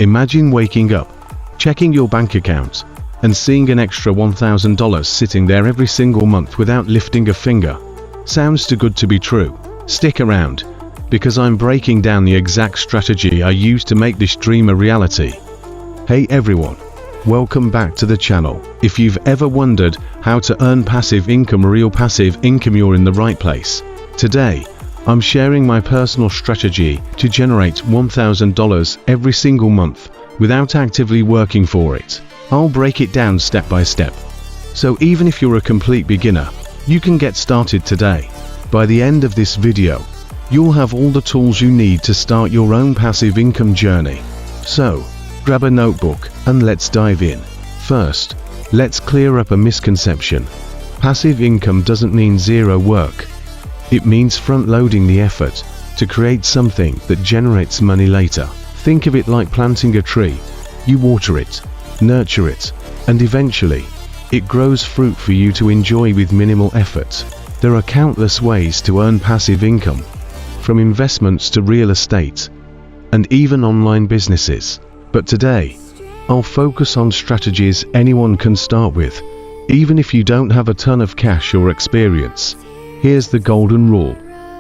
Imagine waking up, checking your bank account, and seeing an extra $1,000 sitting there every single month without lifting a finger. Sounds too good to be true. Stick around, because I'm breaking down the exact strategy I use to make this dream a reality. Hey everyone, welcome back to the channel. If you've ever wondered how to earn passive income, real passive income, you're in the right place. Today, I'm sharing my personal strategy to generate $1,000 every single month without actively working for it. I'll break it down step by step. So even if you're a complete beginner, you can get started today. By the end of this video, you'll have all the tools you need to start your own passive income journey. So, grab a notebook and let's dive in. First, let's clear up a misconception. Passive income doesn't mean zero work. It means front-loading the effort to create something that generates money later. Think of it like planting a tree. You water it, nurture it, and eventually, it grows fruit for you to enjoy with minimal effort. There are countless ways to earn passive income, from investments to real estate, and even online businesses. But today, I'll focus on strategies anyone can start with, even if you don't have a ton of cash or experience. Here's the golden rule.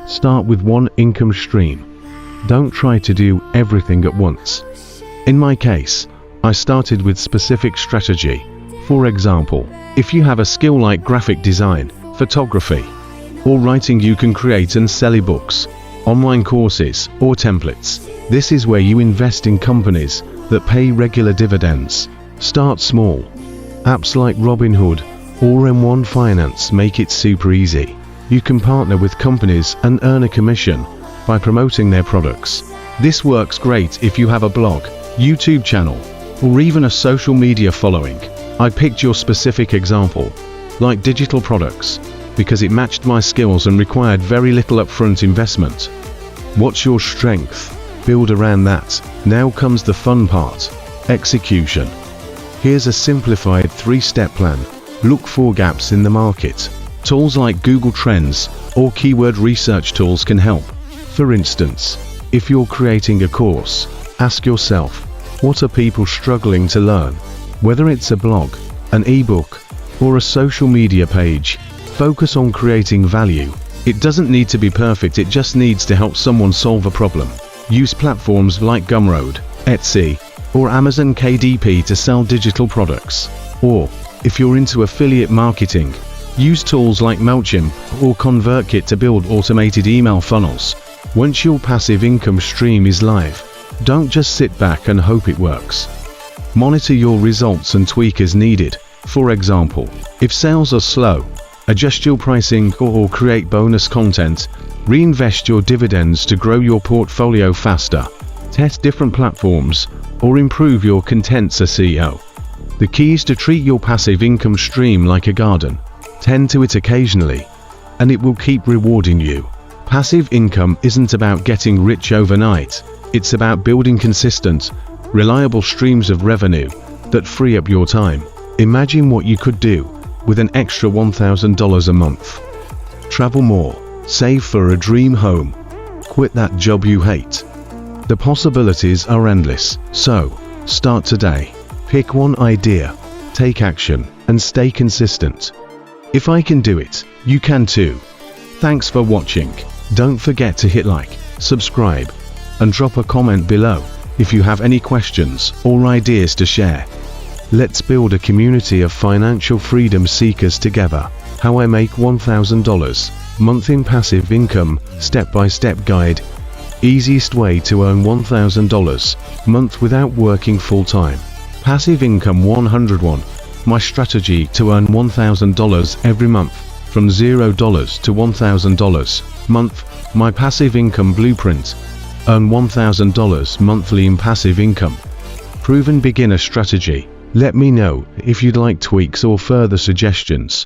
Start with one income stream. Don't try to do everything at once. In my case, I started with specific strategy. For example, if you have a skill like graphic design, photography, or writing, you can create and sell ebooks, online courses, or templates. This is where you invest in companies that pay regular dividends. Start small. Apps like Robinhood or M1 Finance make it super easy. You can partner with companies and earn a commission by promoting their products. This works great if you have a blog, YouTube channel, or even a social media following. I picked your specific example, like digital products, because it matched my skills and required very little upfront investment. What's your strength? Build around that. Now comes the fun part, execution. Here's a simplified 3-step plan. Look for gaps in the market. Tools like Google Trends or keyword research tools can help. For instance, if you're creating a course, ask yourself, what are people struggling to learn? Whether it's a blog, an ebook, or a social media page, focus on creating value. It doesn't need to be perfect, it just needs to help someone solve a problem. Use platforms like Gumroad, Etsy, or Amazon KDP to sell digital products. Or, if you're into affiliate marketing, use tools like MailChimp or ConvertKit to build automated email funnels. Once your passive income stream is live, don't just sit back and hope it works. Monitor your results and tweak as needed. For example, if sales are slow, adjust your pricing or create bonus content. Reinvest your dividends to grow your portfolio faster. Test different platforms or improve your content's SEO. The key is to treat your passive income stream like a garden. Tend to it occasionally, and it will keep rewarding you. Passive income isn't about getting rich overnight. It's about building consistent, reliable streams of revenue that free up your time. Imagine what you could do with an extra $1,000 a month. Travel more, save for a dream home, quit that job you hate. The possibilities are endless, so start today. Pick one idea, take action, and stay consistent. If I can do it, you can too. Thanks for watching. Don't forget to hit like, subscribe, and drop a comment below if you have any questions or ideas to share. Let's build a community of financial freedom seekers together. How I make $1,000 month in passive income, step-by-step guide. Easiest way to earn $1,000 month without working full-time. Passive income 101. My strategy to earn $1,000 every month, from $0 to $1,000 month. My passive income blueprint. Earn $1,000 monthly in passive income. Proven beginner strategy. Let me know if you'd like tweaks or further suggestions.